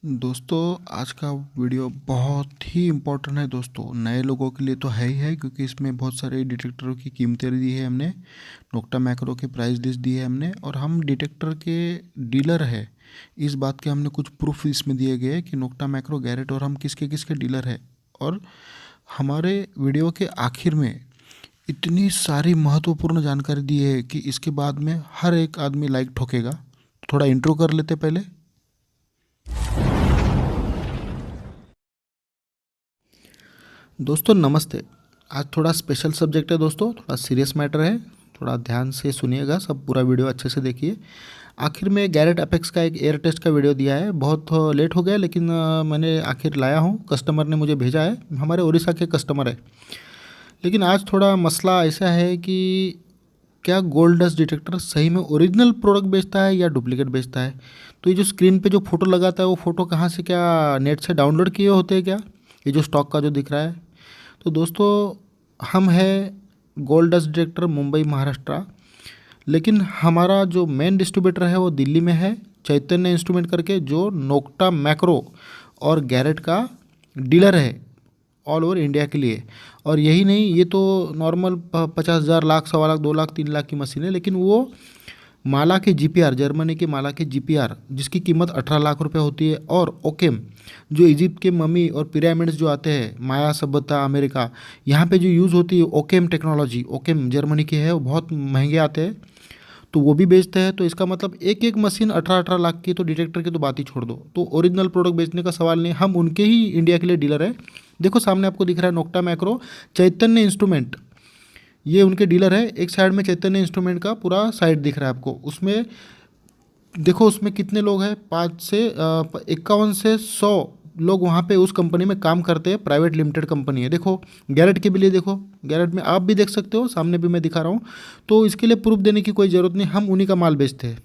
दोस्तों, आज का वीडियो बहुत ही इम्पोर्टेंट है दोस्तों। नए लोगों के लिए तो है ही है, क्योंकि इसमें बहुत सारे डिटेक्टरों की कीमतें दी है हमने, नोक्टा मैक्रो के प्राइस लिस्ट दी है हमने, और हम डिटेक्टर के डीलर है। इस बात के हमने कुछ प्रूफ इसमें दिए गए हैं कि नोक्टा मैक्रो गैरेट और हम किसके किसके डीलर है। और हमारे वीडियो के आखिर में इतनी सारी महत्वपूर्ण जानकारी दी है कि इसके बाद में हर एक आदमी लाइक ठोकेगा। थोड़ा इंट्रो कर लेते पहले। दोस्तों नमस्ते। आज थोड़ा स्पेशल सब्जेक्ट है दोस्तों, थोड़ा सीरियस मैटर है। थोड़ा ध्यान से सुनिएगा, सब पूरा वीडियो अच्छे से देखिए। आखिर में गैरेट अपेक्स का एक एयर टेस्ट का वीडियो दिया है। बहुत लेट हो गया, लेकिन मैंने आखिर लाया हूँ। कस्टमर ने मुझे भेजा है, हमारे उड़ीसा के कस्टमर है। लेकिन आज थोड़ा मसला ऐसा है कि क्या गोल्ड डस्ट डिटेक्टर सही में ओरिजिनल प्रोडक्ट बेचता है या डुप्लीकेट बेचता है। तो ये जो स्क्रीन पे जो फ़ोटो लगाता है, वो फ़ोटो कहाँ से, क्या नेट से डाउनलोड किए होते हैं क्या? ये जो स्टॉक का जो दिख रहा है। तो दोस्तों, हम है gold dust detector Mumbai Maharashtra, लेकिन हमारा जो मेन डिस्ट्रीब्यूटर है वो दिल्ली में है, चैतन्य इंस्ट्रूमेंट करके, जो नोक्टा मैक्रो और गैरेट का डीलर है ऑल ओवर इंडिया के लिए। और यही नहीं, ये तो नॉर्मल 50,000, लाख, 1.25 लाख, 2 लाख, 3 लाख की मशीन है, लेकिन वो माला के जीपीआर, जर्मनी के माला के जीपीआर, जिसकी कीमत 18 लाख रुपए होती है, और ओकेम, जो इजिप्ट के मम्मी और पिरामिड्स जो आते हैं, माया सभ्यता, अमेरिका, यहाँ पे जो यूज़ होती है ओकेम टेक्नोलॉजी, ओकेम जर्मनी की है, वो बहुत महंगे आते हैं, तो वो भी बेचते हैं। तो इसका मतलब एक एक मशीन 18-18 लाख की, तो डिटेक्टर की तो बात ही छोड़ दो। तो ओरिजिनल प्रोडक्ट बेचने का सवाल नहीं, हम उनके ही इंडिया के लिए डीलर है। देखो सामने आपको दिख रहा है नोक्टा मैक्रो, चैतन्य इंस्ट्रूमेंट, ये उनके डीलर है। एक साइड में चैतन्य इंस्ट्रूमेंट का पूरा साइड दिख रहा है आपको। उसमें देखो, उसमें कितने लोग हैं, 51 से 100 लोग वहाँ पे उस कंपनी में काम करते हैं। प्राइवेट लिमिटेड कंपनी है। देखो गैरेट के भी लिए, देखो गैरेट में आप भी देख सकते हो, सामने भी मैं दिखा रहा हूँ। तो इसके लिए प्रूफ देने की कोई ज़रूरत नहीं, हम उन्हीं का माल बेचते हैं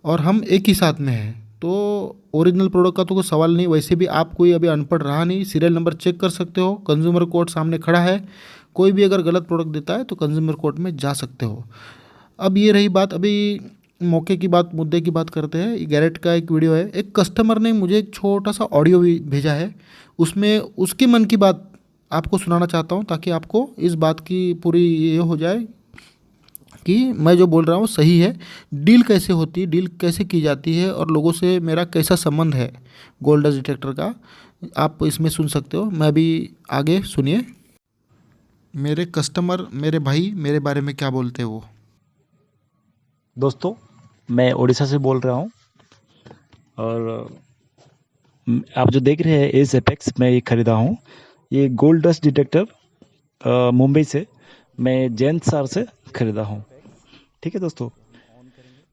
और हम एक ही साथ में हैं। तो ओरिजिनल प्रोडक्ट का तो कोई सवाल नहीं। वैसे भी आप कोई अभी अनपढ़ रहा नहीं, सीरियल नंबर चेक कर सकते हो, कंज्यूमर कोर्ट सामने खड़ा है। कोई भी अगर गलत प्रोडक्ट देता है तो कंज्यूमर कोर्ट में जा सकते हो। अब ये रही बात, अभी मौके की बात, मुद्दे की बात करते हैं। ये गैरेट का एक वीडियो है। एक कस्टमर ने मुझे एक छोटा सा ऑडियो भी भेजा है, उसमें उसके मन की बात आपको सुनाना चाहता हूँ, ताकि आपको इस बात की पूरी ये हो जाए कि मैं जो बोल रहा हूँ सही है। डील कैसे होती है, डील कैसे की जाती है, और लोगों से मेरा कैसा संबंध है गोल्ड डस्ट डिटेक्टर का, आप इसमें सुन सकते हो। मैं भी, आगे सुनिए। मेरे कस्टमर, मेरे भाई, मेरे बारे में क्या बोलते हैं वो। दोस्तों, मैं उड़ीसा से बोल रहा हूँ और आप जो देख रहे हैं एस एपेक्स, मैं ये खरीदा हूँ। ये गोल्ड डस्ट डिटेक्टर मुंबई से मैं जैन सार से खरीदा हूँ। ठीक है दोस्तों।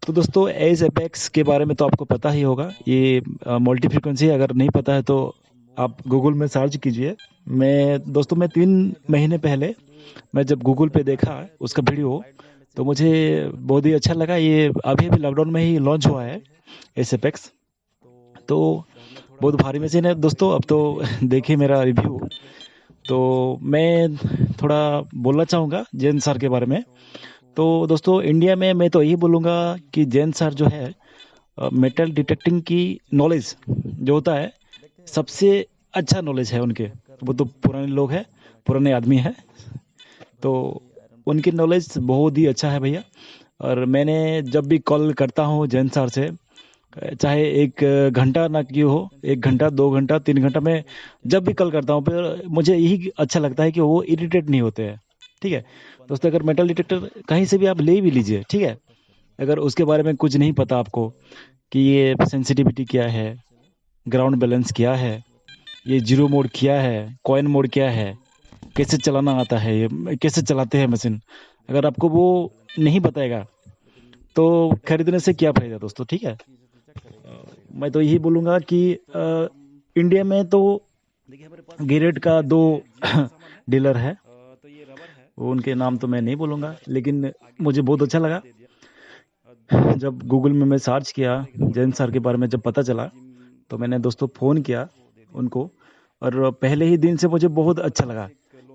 तो दोस्तों, एस एपेक्स के बारे में तो आपको पता ही होगा। ये मल्टी फ्रीक्वेंसी, अगर नहीं पता है तो आप गूगल में सर्च कीजिए। मैं 3 महीने पहले मैं जब गूगल पे देखा उसका वीडियो, तो मुझे बहुत ही अच्छा लगा। ये अभी अभी लॉकडाउन में ही लॉन्च हुआ है एस एपेक्स। तो बहुत भारी मशीन है दोस्तों। अब तो देखिए मेरा रिव्यू। तो मैं थोड़ा बोलना चाहूँगा जैन सर के बारे में। तो दोस्तों, इंडिया में मैं तो यही बोलूँगा कि जैन सर जो है, मेटल डिटेक्टिंग की नॉलेज जो होता है, सबसे अच्छा नॉलेज है उनके। वो तो पुराने लोग हैं, पुराने आदमी हैं, तो उनकी नॉलेज बहुत ही अच्छा है भैया। और मैंने जब भी कॉल करता हूँ जैन सर से, चाहे 1 घंटा ना क्यों हो, 1 घंटा, 2 घंटा, 3 घंटा, मैं जब भी कॉल करता हूँ, फिर मुझे यही अच्छा लगता है कि वो इरिटेट नहीं होते हैं। ठीक है दोस्तों, अगर मेटल डिटेक्टर कहीं से भी आप ले भी लीजिए, ठीक है, अगर उसके बारे में कुछ नहीं पता आपको कि ये सेंसिटिविटी क्या है, ग्राउंड बैलेंस क्या है, ये जीरो मोड क्या है, कॉइन मोड क्या है, कैसे चलाना आता है, ये कैसे चलाते हैं मशीन, अगर आपको वो नहीं बताएगा तो खरीदने से क्या फायदा दोस्तों। ठीक है। मैं तो यही बोलूँगा कि इंडिया में तो गिरेट का 2 डीलर है। वो उनके नाम तो मैं नहीं बोलूँगा, लेकिन मुझे बहुत अच्छा लगा जब गूगल में मैं सर्च किया, जैन सर के बारे में जब पता चला, तो मैंने दोस्तों फ़ोन किया उनको। और पहले ही दिन से मुझे बहुत अच्छा लगा,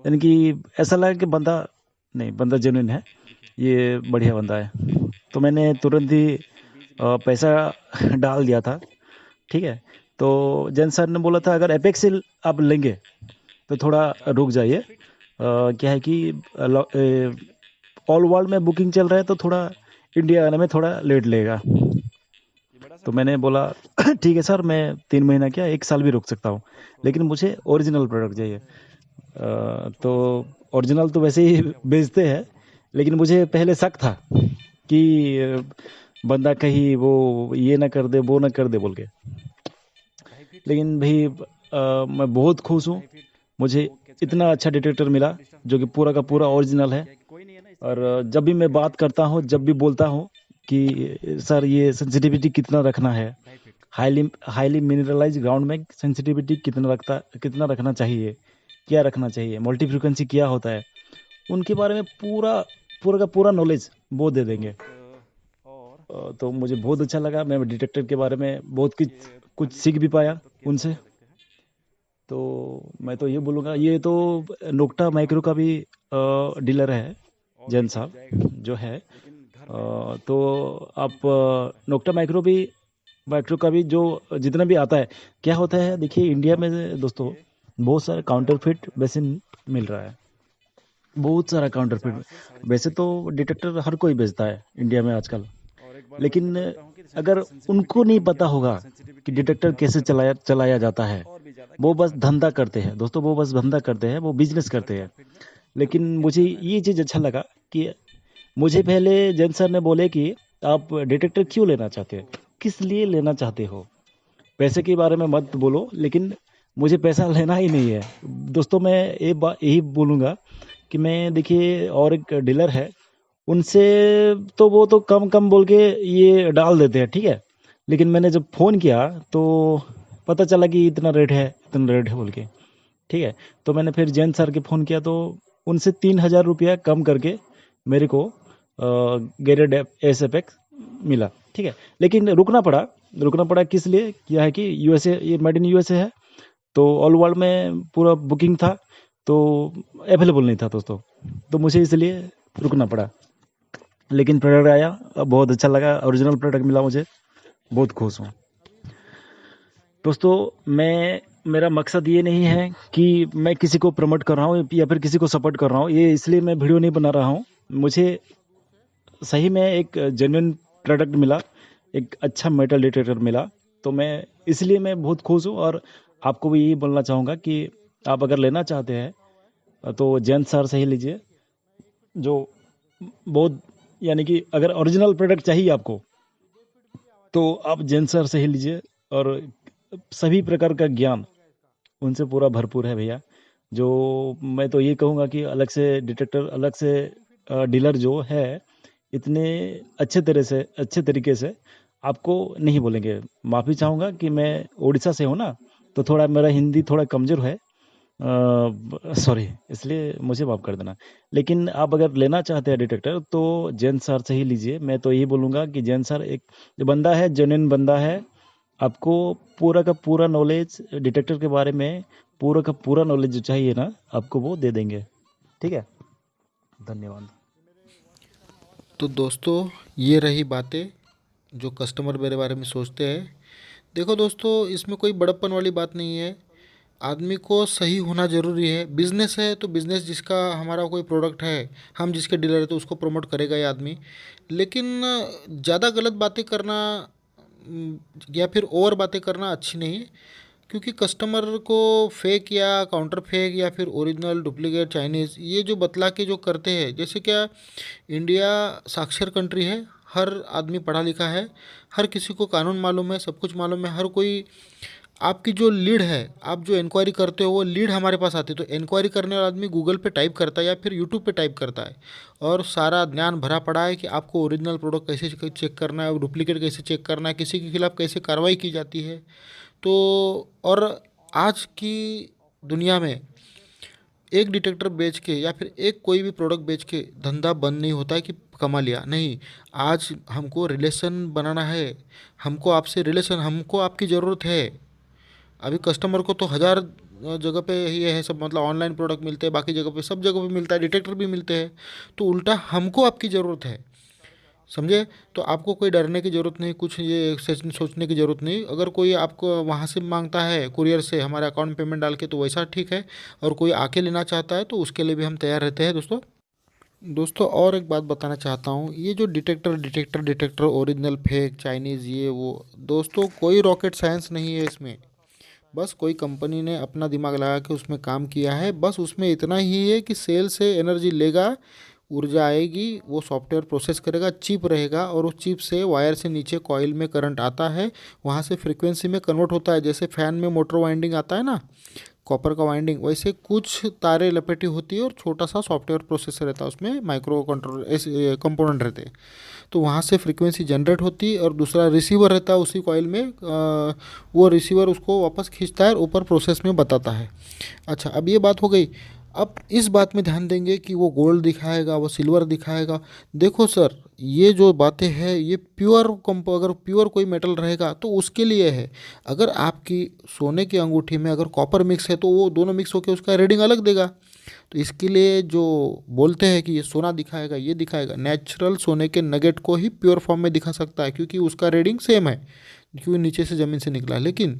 यानी कि ऐसा लगा कि बंदा जेन्युइन है, ये बढ़िया बंदा है। तो मैंने तुरंत ही पैसा डाल दिया था। ठीक है। तो जैन सर ने बोला था अगर एपेक्स से आप लेंगे तो थोड़ा रुक जाइए। क्या है कि ऑल वर्ल्ड में बुकिंग चल रहा है तो थोड़ा इंडिया आने में थोड़ा लेट लेगा। तो मैंने बोला ठीक है सर, मैं 3 महीना क्या 1 साल भी रुक सकता हूँ, लेकिन मुझे ओरिजिनल प्रोडक्ट चाहिए। तो ओरिजिनल तो वैसे ही बेचते हैं, लेकिन मुझे पहले शक था कि बंदा कहीं वो ये ना कर दे वो ना कर दे बोल के। लेकिन भाई मैं बहुत खुश हूँ, मुझे इतना अच्छा डिटेक्टर मिला जो कि पूरा का पूरा ओरिजिनल है। और जब भी मैं बात करता हूँ, जब भी बोलता हूँ कि सर ये सेंसिटिविटी कितना रखना है, हाईली हाईली मिनरलाइज ग्राउंड में सेंसिटिविटी कितना रखना चाहिए, क्या रखना चाहिए, मल्टी फ्रिक्वेंसी क्या होता है, उनके बारे में पूरा पूरा का पूरा नॉलेज वो दे देंगे। तो मुझे बहुत अच्छा लगा, मैं डिटेक्टर के बारे में बहुत कुछ कुछ सीख भी पाया उनसे। तो मैं तो ये बोलूँगा, ये तो नोक्टा माइक्रो का भी डीलर है जैन साहब जो है। तो आप नोक्टा माइक्रो का भी जो जितना भी आता है, क्या होता है देखिए, इंडिया में दोस्तों बहुत सारा काउंटरफिट बेसिन मिल रहा है, बहुत सारा काउंटरफिट। वैसे तो डिटेक्टर हर कोई बेचता है इंडिया में आजकल, लेकिन अगर उनको नहीं पता होगा कि डिटेक्टर कैसे चलाया चलाया जाता है, वो बस धंधा करते हैं दोस्तों, वो बस धंधा करते हैं, वो बिजनेस करते हैं। लेकिन मुझे ये चीज़ अच्छा लगा कि मुझे पहले जैन सर ने बोले कि आप डिटेक्टर क्यों लेना चाहते हैं, किस लिए लेना चाहते हो, पैसे के बारे में मत बोलो। लेकिन मुझे पैसा लेना ही नहीं है दोस्तों। मैं यही बोलूँगा कि मैं देखिए, और एक डीलर है उनसे, तो वो तो कम कम बोल के ये डाल देते हैं, ठीक है। लेकिन मैंने जब फ़ोन किया तो पता चला कि इतना रेट है बोल के, ठीक है। तो मैंने फिर जैन सर के फ़ोन किया तो उनसे 3,000 रुपया कम करके मेरे को गेरेड एस एपेक्स मिला, ठीक है। लेकिन रुकना पड़ा किस लिए, क्या है कि यूएसए, ये मेड इन यूएसए है, तो ऑल वर्ल्ड में पूरा बुकिंग था, तो अवेलेबल नहीं था दोस्तों, तो मुझे इसलिए रुकना पड़ा। लेकिन प्रोडक्ट आया, बहुत अच्छा लगा, ओरिजिनल प्रोडक्ट मिला मुझे, बहुत खुश हूँ दोस्तों। मेरा मकसद ये नहीं है कि मैं किसी को प्रमोट कर रहा हूँ या फिर किसी को सपोर्ट कर रहा हूँ, ये इसलिए मैं वीडियो नहीं बना रहा हूँ। मुझे सही में एक जेन्युइन प्रोडक्ट मिला, एक अच्छा मेटल डिटेक्टर मिला, तो मैं बहुत खुश हूँ। और आपको भी यही बोलना चाहूँगा कि आप अगर लेना चाहते हैं तो जैन सर से ही लीजिए, जो बहुत, यानी कि अगर ओरिजिनल प्रोडक्ट चाहिए आपको तो आप जैन सर से ही लीजिए। और सभी प्रकार का ज्ञान उनसे पूरा भरपूर है भैया। जो मैं तो ये कहूँगा कि अलग से डिटेक्टर, अलग से डीलर जो है, इतने अच्छे तरीके से आपको नहीं बोलेंगे। माफ़ी चाहूँगा कि मैं उड़ीसा से हूँ ना, तो थोड़ा मेरा हिंदी थोड़ा कमज़ोर है, सॉरी, इसलिए मुझे माफ़ कर देना। लेकिन आप अगर लेना चाहते हैं डिटेक्टर तो जैन सर से ही लीजिए। मैं तो यही बोलूँगा कि जैन सर एक जो बंदा है, जेन्युइन बंदा है, आपको पूरा का पूरा नॉलेज डिटेक्टर के बारे में, पूरा का पूरा नॉलेज जो चाहिए ना, आपको वो दे देंगे, ठीक है। धन्यवाद। तो दोस्तों, ये रही बातें जो कस्टमर मेरे बारे में सोचते हैं। देखो दोस्तों, इसमें कोई बड़प्पन वाली बात नहीं है। आदमी को सही होना ज़रूरी है। बिज़नेस है तो बिज़नेस, जिसका हमारा कोई प्रोडक्ट है, हम जिसके डीलर है तो उसको प्रमोट करेगा ये आदमी। लेकिन ज़्यादा गलत बातें करना या फिर ओवर बातें करना अच्छी नहीं है। क्योंकि कस्टमर को फेक या काउंटर फेक या फिर ओरिजिनल डुप्लीकेट चाइनीज़ ये जो बतला के जो करते हैं, जैसे क्या, इंडिया साक्षर कंट्री है, हर आदमी पढ़ा लिखा है, हर किसी को कानून मालूम है, सब कुछ मालूम है, हर कोई। आपकी जो लीड है, आप जो इंक्वायरी करते हो वो लीड हमारे पास आती है, तो इंक्वायरी करने वाला आदमी गूगल पे टाइप करता है या फिर यूट्यूब पे टाइप करता है, और सारा ज्ञान भरा पड़ा है कि आपको ओरिजिनल प्रोडक्ट कैसे चेक करना है और डुप्लीकेट कैसे चेक करना है, किसी के खिलाफ़ कैसे कार्रवाई की जाती है। तो और आज की दुनिया में एक डिटेक्टर बेच के या फिर एक कोई भी प्रोडक्ट बेच के धंधा बंद नहीं होता है कि कमा लिया, नहीं। आज हमको रिलेशन बनाना है, हमको आपकी ज़रूरत है। अभी कस्टमर को तो हज़ार जगह पे ये है सब, मतलब ऑनलाइन प्रोडक्ट मिलते हैं, बाकी जगह पे सब जगह पे मिलता है, डिटेक्टर भी मिलते हैं। तो उल्टा हमको आपकी ज़रूरत है। समझे। तो आपको कोई डरने की ज़रूरत नहीं, कुछ ये सोचने की ज़रूरत नहीं। अगर कोई आपको वहाँ से मांगता है कुरियर से हमारे अकाउंट में पेमेंट डाल के, तो वैसा ठीक है। और कोई आके लेना चाहता है तो उसके लिए भी हम तैयार रहते हैं दोस्तों। दोस्तों और एक बात बताना चाहता हूँ, ये जो डिटेक्टर ओरिजिनल फेक चाइनीज़ ये वो, दोस्तों कोई रॉकेट साइंस नहीं है इसमें। बस कोई कंपनी ने अपना दिमाग लगा के उसमें काम किया है। बस उसमें इतना ही है कि सेल से एनर्जी लेगा, ऊर्जा आएगी, वो सॉफ्टवेयर प्रोसेस करेगा, चिप रहेगा, और उस चिप से वायर से नीचे कॉइल में करंट आता है, वहाँ से फ्रीक्वेंसी में कन्वर्ट होता है। जैसे फ़ैन में मोटर वाइंडिंग आता है ना, कॉपर का वाइंडिंग, वैसे कुछ तारे लपेटी होती है और छोटा सा सॉफ्टवेयर प्रोसेसर रहता है, उसमें माइक्रो कंट्रोलर ऐसे कंपोनेंट रहते हैं। तो वहाँ से फ्रीक्वेंसी जनरेट होती है और दूसरा रिसीवर रहता है उसी कॉइल में, वो रिसीवर उसको वापस खींचता है और ऊपर प्रोसेस में बताता है। अच्छा, अब ये बात हो गई। अब इस बात में ध्यान देंगे कि वो गोल्ड दिखाएगा, वो सिल्वर दिखाएगा। देखो सर, ये जो बातें हैं ये प्योर कंप अगर प्योर कोई मेटल रहेगा तो उसके लिए है। अगर आपकी सोने की अंगूठी में अगर कॉपर मिक्स है तो वो दोनों मिक्स होकर उसका रीडिंग अलग देगा। तो इसके लिए जो बोलते हैं कि ये सोना दिखाएगा, ये दिखाएगा, नेचुरल सोने के नगेट को ही प्योर फॉर्म में दिखा सकता है, क्योंकि उसका रीडिंग सेम है, क्योंकि नीचे से ज़मीन से निकला है। लेकिन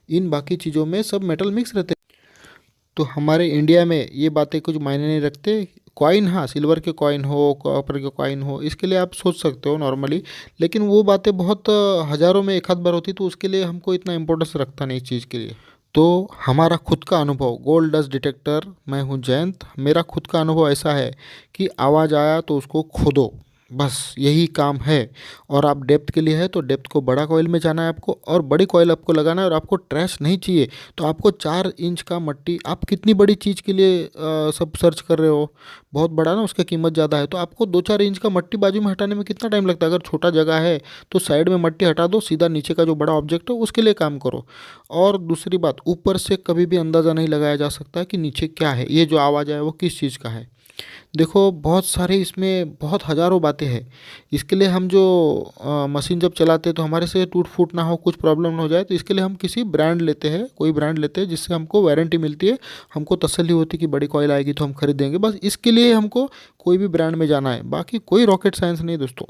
इन बाकी चीज़ों में सब मेटल मिक्स रहते हैं। तो हमारे इंडिया में ये बातें कुछ मायने नहीं रखते। कॉइन, हाँ, सिल्वर के कॉइन हो, कॉपर के कॉइन हो, इसके लिए आप सोच सकते हो नॉर्मली। लेकिन वो बातें बहुत हज़ारों में एक आध बार होती, तो उसके लिए हमको इतना इम्पोर्टेंस रखता नहीं इस चीज़ के लिए। तो हमारा खुद का अनुभव, गोल्ड डस्ट डिटेक्टर, मैं हूँ जयंत, मेरा खुद का अनुभव ऐसा है कि आवाज़ आया तो उसको खोदो, बस यही काम है। और आप डेप्थ के लिए है तो डेप्थ को बड़ा कॉइल में जाना है आपको, और बड़ी कॉइल आपको लगाना है। और आपको ट्रैश नहीं चाहिए तो आपको 4 इंच का मट्टी, आप कितनी बड़ी चीज़ के लिए सब सर्च कर रहे हो, बहुत बड़ा ना, उसकी कीमत ज़्यादा है, तो आपको 2-4 इंच का मट्टी बाजू में हटाने में कितना टाइम लगता है। अगर छोटा जगह है तो साइड में मट्टी हटा दो, सीधा नीचे का जो बड़ा ऑब्जेक्ट है उसके लिए काम करो। और दूसरी बात, ऊपर से कभी भी अंदाज़ा नहीं लगाया जा सकता कि नीचे क्या है, ये जो आवाज़ आया वो किस चीज़ का है। देखो बहुत सारे इसमें बहुत हज़ारों बातें हैं। इसके लिए हम जो मशीन जब चलाते हैं तो हमारे से टूट फूट ना हो, कुछ प्रॉब्लम ना हो जाए, तो इसके लिए हम किसी ब्रांड लेते हैं, कोई ब्रांड लेते हैं जिससे हमको वारंटी मिलती है, हमको तसल्ली होती है कि बड़ी कॉइल आएगी तो हम खरीदेंगे। बस इसके लिए हमको कोई भी ब्रांड में जाना है, बाकी कोई रॉकेट साइंस नहीं दोस्तों।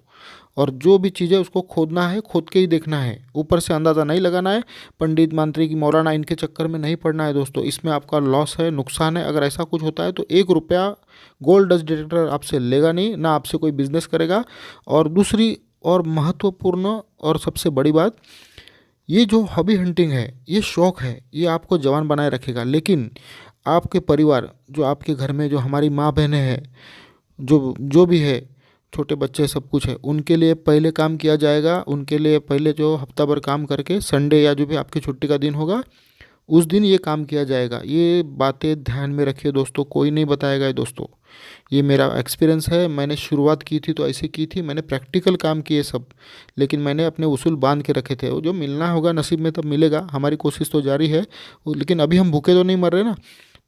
और जो भी चीज़ है उसको खोदना है, खोद के ही देखना है, ऊपर से अंदाज़ा नहीं लगाना है। पंडित मांत्रिक मौलाना इनके चक्कर में नहीं पड़ना है दोस्तों, इसमें आपका लॉस है, नुकसान है। अगर ऐसा कुछ होता है तो 1 रुपया गोल्ड डस्ट डिटेक्टर आपसे लेगा नहीं, ना आपसे कोई बिजनेस करेगा। और दूसरी और महत्वपूर्ण और सबसे बड़ी बात, ये जो हॉबी हंटिंग है, ये शौक़ है, ये आपको जवान बनाए रखेगा। लेकिन आपके परिवार, जो आपके घर में जो हमारी माँ बहनें हैं, जो जो भी है, छोटे बच्चे सब कुछ है, उनके लिए पहले काम किया जाएगा। उनके लिए पहले जो हफ्ता भर काम करके संडे या जो भी आपकी छुट्टी का दिन होगा उस दिन ये काम किया जाएगा। ये बातें ध्यान में रखिए दोस्तों, कोई नहीं बताएगा ये दोस्तों। ये मेरा एक्सपीरियंस है, मैंने शुरुआत की थी तो ऐसे की थी, मैंने प्रैक्टिकल काम किए सब। लेकिन मैंने अपने उसूल बांध के रखे थे, वो जो मिलना होगा नसीब में तब मिलेगा, हमारी कोशिश तो जारी है। लेकिन अभी हम भूखे तो नहीं मर रहे ना,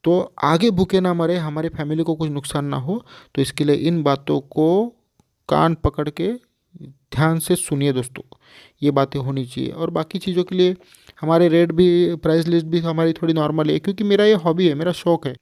तो आगे भूखे ना मरे, हमारी फैमिली को कुछ नुकसान ना हो, तो इसके लिए इन बातों को कान पकड़ के ध्यान से सुनिए दोस्तों। ये बातें होनी चाहिए। और बाकी चीज़ों के लिए हमारे रेट भी, प्राइस लिस्ट भी हमारी थोड़ी नॉर्मल है, क्योंकि मेरा ये हॉबी है, मेरा शौक़ है।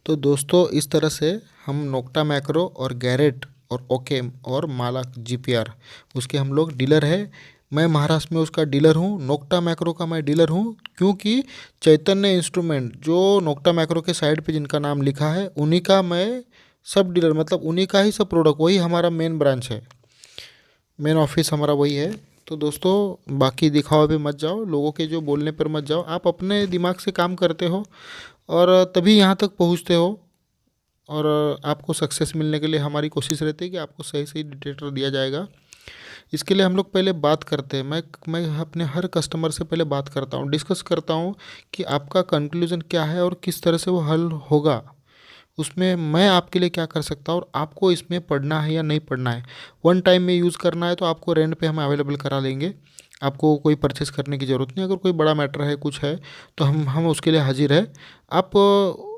तो दोस्तों इस तरह से हम नोक्टा मैक्रो और गैरेट और ओकेम और मालाक जीपीआर, उसके हम लोग डीलर है। मैं महाराष्ट्र में उसका डीलर हूँ, नोक्टा मैक्रो का मैं डीलर हूँ, क्योंकि चैतन्य इंस्ट्रूमेंट जो नोक्टा मैक्रो के साइड पे जिनका नाम लिखा है उन्हीं का मैं सब डीलर, मतलब उन्हीं का ही सब प्रोडक्ट, वही हमारा मेन ब्रांच है, मेन ऑफिस हमारा वही है। तो दोस्तों बाकी दिखावा पे मत जाओ, लोगों के जो बोलने पर मत जाओ, आप अपने दिमाग से काम करते हो और तभी यहाँ तक पहुँचते हो। और आपको सक्सेस मिलने के लिए हमारी कोशिश रहती है कि आपको सही सही डिटेक्टर दिया जाएगा। इसके लिए हम लोग पहले बात करते हैं, मैं अपने हर कस्टमर से पहले बात करता हूँ, डिस्कस करता हूँ कि आपका कंक्लूजन क्या है और किस तरह से वो हल होगा, उसमें मैं आपके लिए क्या कर सकता हूँ और आपको इसमें पढ़ना है या नहीं पढ़ना है। वन टाइम में यूज़ करना है तो आपको रेंट पे हम अवेलेबल करा लेंगे, आपको कोई परचेस करने की ज़रूरत नहीं। अगर कोई बड़ा मैटर है, कुछ है, तो हम उसके लिए हाजिर है। आप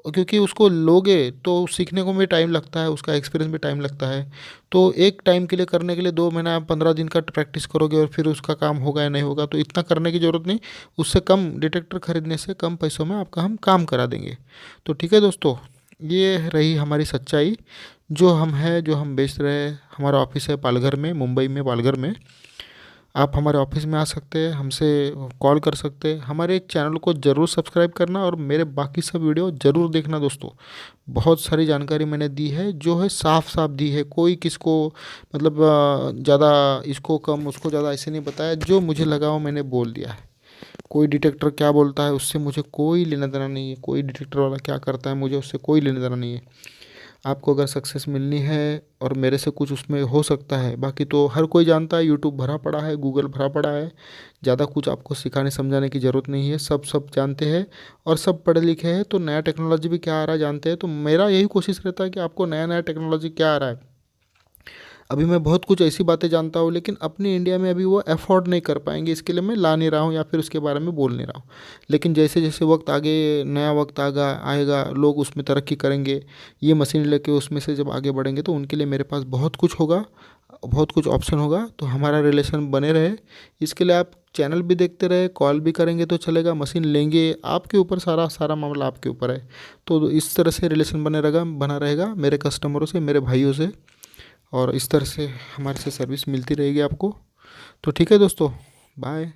क्योंकि उसको लोगे तो सीखने को भी टाइम लगता है, उसका एक्सपीरियंस भी टाइम लगता है। तो एक टाइम के लिए करने के लिए 2 महीना आप 15 दिन का प्रैक्टिस करोगे और फिर उसका काम होगा या नहीं होगा, तो इतना करने की ज़रूरत नहीं। उससे कम डिटेक्टर खरीदने से कम पैसों में आपका हम काम करा देंगे। तो ठीक है दोस्तों, ये रही हमारी सच्चाई। जो हम बेच रहे हैं, हमारा ऑफिस है पालघर में, मुंबई में पालघर में। आप हमारे ऑफिस में आ सकते हैं, हमसे कॉल कर सकते हैं। हमारे चैनल को ज़रूर सब्सक्राइब करना और मेरे बाकी सब वीडियो ज़रूर देखना दोस्तों। बहुत सारी जानकारी मैंने दी है, जो है साफ साफ दी है। कोई किसको मतलब ज़्यादा इसको कम उसको ज़्यादा ऐसे नहीं बताया। जो मुझे लगा वो मैंने बोल दिया है। कोई डिटेक्टर क्या बोलता है उससे मुझे कोई लेना देना नहीं है। कोई डिटेक्टर वाला क्या करता है मुझे उससे कोई लेना देना नहीं है। आपको अगर सक्सेस मिलनी है और मेरे से कुछ उसमें हो सकता है, बाकी तो हर कोई जानता है, यूट्यूब भरा पड़ा है, गूगल भरा पड़ा है। ज़्यादा कुछ आपको सिखाने समझाने की ज़रूरत नहीं है, सब जानते हैं और सब पढ़े लिखे हैं। तो नया टेक्नोलॉजी भी क्या आ रहा है जानते हैं। तो मेरा यही कोशिश रहता है कि आपको नया नया टेक्नोलॉजी क्या आ रहा है। अभी मैं बहुत कुछ ऐसी बातें जानता हूँ, लेकिन अपनी इंडिया में अभी वो अफोर्ड नहीं कर पाएंगे, इसके लिए मैं ला नहीं रहा हूँ या फिर उसके बारे में बोल नहीं रहा हूँ। लेकिन जैसे जैसे वक्त आगे, नया वक्त आएगा, लोग उसमें तरक्की करेंगे, ये मशीन लेके उसमें से जब आगे बढ़ेंगे तो उनके लिए मेरे पास बहुत कुछ होगा, बहुत कुछ ऑप्शन होगा। तो हमारा रिलेशन बने रहे, इसके लिए आप चैनल भी देखते रहे, कॉल भी करेंगे तो चलेगा, मशीन लेंगे आपके ऊपर, सारा सारा मामला आपके ऊपर है। तो इस तरह से रिलेशन बना रहेगा मेरे कस्टमरों से, मेरे भाइयों से। और इस तरह से हमारे से सर्विस मिलती रहेगी आपको। तो ठीक है दोस्तों, बाय।